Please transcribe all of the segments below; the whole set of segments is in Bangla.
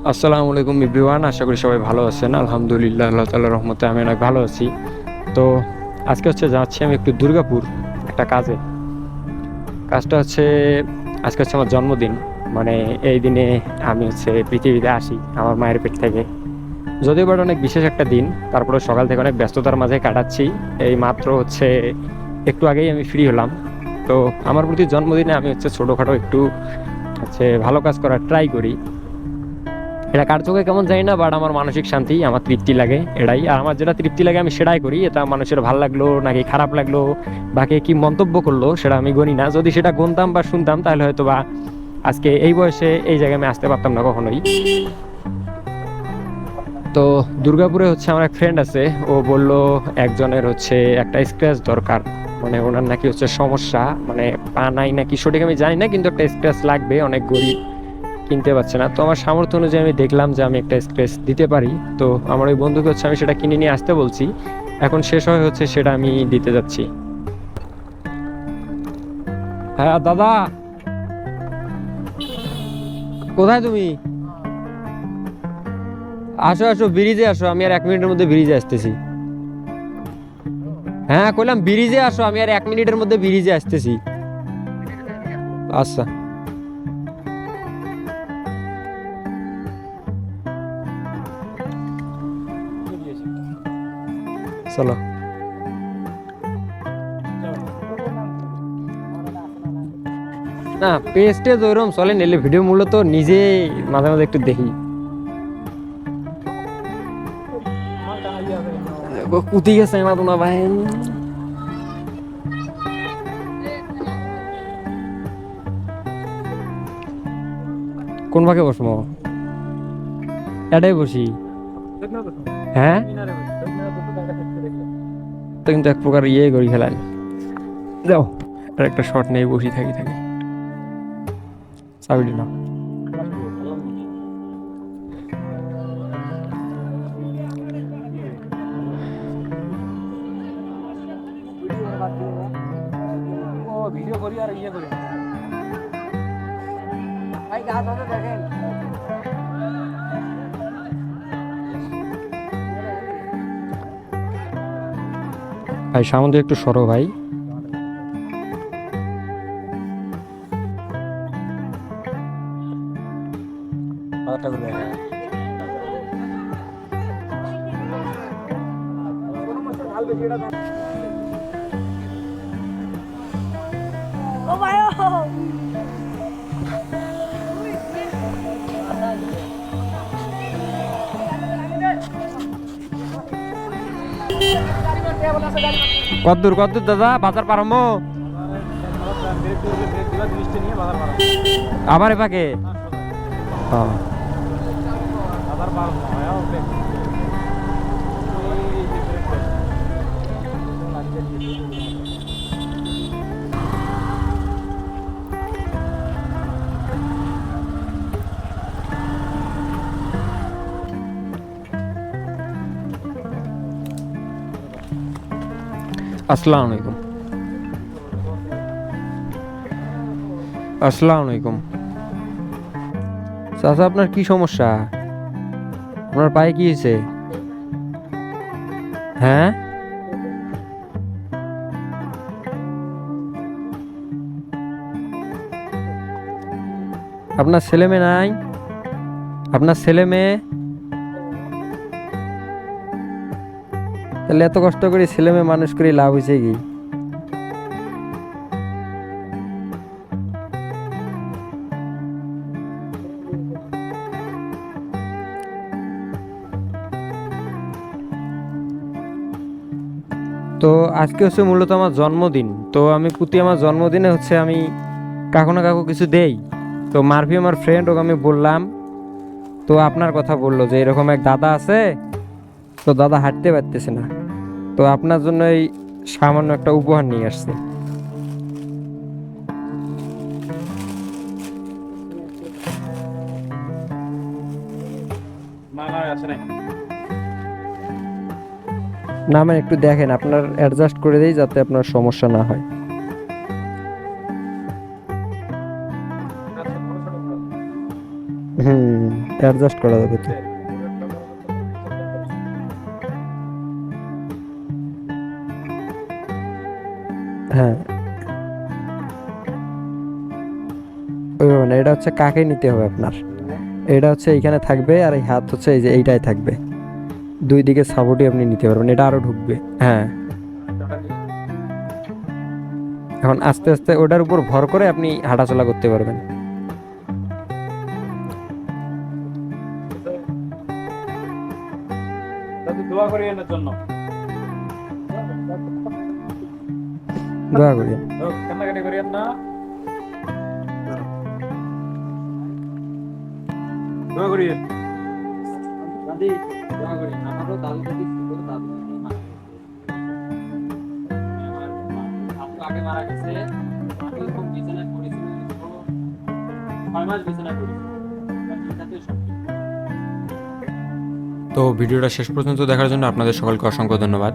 আসসালামু আলাইকুম এভরিওয়ান, আশা করি সবাই ভালো আছেন। আলহামদুলিল্লাহ, আল্লাহ তাআলার রহমতে আমি অনেক ভালো আছি। তো আজকে যাচ্ছি আমি একটু দুর্গাপুর একটা কাজে। কাজটা আজকে আমার জন্মদিন। মানে এই দিনে আমি পৃথিবীতে আসি আমার মায়ের পেট থেকে। যদিও বাট অনেক বিশেষ একটা দিন, তারপরে সকাল থেকে অনেক ব্যস্ততার মাঝে কাটাচ্ছি। এই মাত্র একটু আগেই আমি ফ্রি হলাম। তো আমার প্রতি জন্মদিনে আমি ছোটোখাটো একটু ভালো কাজ করার ট্রাই করি। এটা কার চোখে কেমন জানি না, বাট আমার মানসিক শান্তি, আমার তৃপ্তি লাগে এটাই। আর আমার যেটা তৃপ্তি লাগে আমি সেটাই করি। এটা মানুষের ভালো লাগলো নাকি খারাপ লাগলো বা কে কি মন্তব্য করলো সেটা আমি গণি না। যদি সেটা গুনতাম বা শুনতাম তাহলে হয়তো বা আজকে এই বয়সে এই জায়গায় আমি আসতে পারতাম না কখনোই। তো দুর্গাপুরে আমার এক ফ্রেন্ড আছে, ও বলল একজনের একটা স্ক্র্যাচ দরকার। মানে ওনার নাকি সমস্যা, মানে পা নাই নাকি সঠিক আমি জানি না, কিন্তু একটা স্ক্র্যাচ লাগবে, অনেক গরিব, কিনতে পারছে না। তো আমার সামর্থ্য অনুযায়ী আমি দেখলাম যে আমি একটা স্ক্র্যাচ দিতে পারি। তো আমার ওই বন্ধুকে আমি সেটা কিনে নিয়ে আসতে বলছি। এখন শেষ হয়ে সেটা আমি দিতে যাচ্ছি। হ্যাঁ দাদা, কোথায় তুমি? আসো আসো, ব্রিজে আসো, আমি আর 1 মিনিটের মধ্যে ব্রিজে আসতেছি। হ্যাঁ কইলাম ব্রিজে আসো, আমি আর 1 মিনিটের মধ্যে ব্রিজে আসতেছি। আচ্ছা, চলো। না পেজটে তো ওইরকম চলে নিলে, ভিডিও মূলত নিজে মাঝে মাঝে একটু দেখি। কুতি গেছে মা তোমার ভাই। কোন ভাগে বসবো? এটাই বসি। হ্যাঁ, তো কিন্তু এক প্রকার করি খেলাল। যাও, আর একটা শট নেই, বসি থাকি থাকি। চাবিটি না। ভিডিও করি আর করি ভাই, গাছ আছে দেখেন। ভাই সামনে একটু সরো ভাই। ও ভাই, কদ্দূর কদ্দূর দাদা, বাজার পারমো আবার এপাকে। আসসালামু আলাইকুম। আসসালামু আলাইকুম। চাচা, আপনার কি সমস্যা? আপনার পায়ে কি হয়েছে? হ্যাঁ, আপনার ছেলে মেয়ে নাই? আপনার ছেলে মেয়ে? তাহলে এত কষ্ট করে ছেলে মেয়ে মানুষ করে লাভ হয়েছে কি? তো আজকে মূলত আমার জন্মদিন। তো আমি প্রতি আমার জন্মদিনে আমি কাকু না কাকু কিছু দেই। তো মারফি আমার ফ্রেন্ড, ওকে আমি বললাম। তো আপনার কথা বললো যে এরকম এক দাদা আছে, তো দাদা হাঁটতে পারতেছে না, তো আপনার জন্য এই সামান্য একটা উপহার নিয়ে আসছে। না মানে একটু দেখেন, আপনার অ্যাডজাস্ট করে দেই যাতে আপনার সমস্যা না হয়। হুম, অ্যাডজাস্ট করা যাবে তো। হ্যাঁ, ওইভাবে না, এটা হচ্ছে কাকে নিতে হবে আপনার। এটা হচ্ছে এইখানে থাকবে আর এই হাত হচ্ছে এই যে এইটাই থাকবে, দুই দিকে সাপোর্টই আপনি নিতে পারবেন, এটা আরো ঢুকবে। হ্যাঁ, এখন আস্তে আস্তে ওটার উপর ভর করে আপনি হাঁটাচলা করতে পারবেন। দোয়া করি এর জন্য। দোয়া করি। কান্নাকাটি করিয়েন না, দোয়া করিয়েন। দাদি দোয়া করি, আমারও দাদু দাদি ছিল, দাদু দাদি মারা গেছে। আমার আব্বু আগে মারা গেছে, আমি এরকম বিছানায় পড়েছিল, 6 মাস বিছানায় পড়েছিল। এটাতে সব ঠিক। তো ভিডিওটা শেষ পর্যন্ত দেখার জন্য আপনাদের সকলকে অসংখ্য ধন্যবাদ।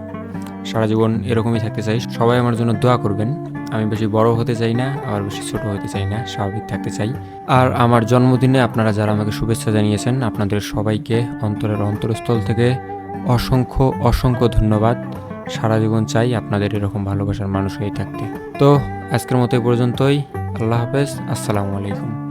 সারা জীবন এরকমই থাকতে চাই, সবাই আমার জন্য দোয়া করবেন। আমি বেশি বড় হতে চাই না, আবার বেশি ছোট হতে চাই না, স্বাভাবিক থাকতে চাই। আর আমার জন্মদিনে আপনারা যারা আমাকে শুভেচ্ছা জানিয়েছেন, আপনাদের সবাইকে অন্তরের অন্তরস্থল থেকে অসংখ্য অসংখ্য ধন্যবাদ। সারা জীবন চাই আপনাদের এরকম ভালোবাসার মানুষ হয়ে থাকতে। তো আজকের মতো এই পর্যন্তই। আল্লাহ হাফেজ, আসসালামু আলাইকুম।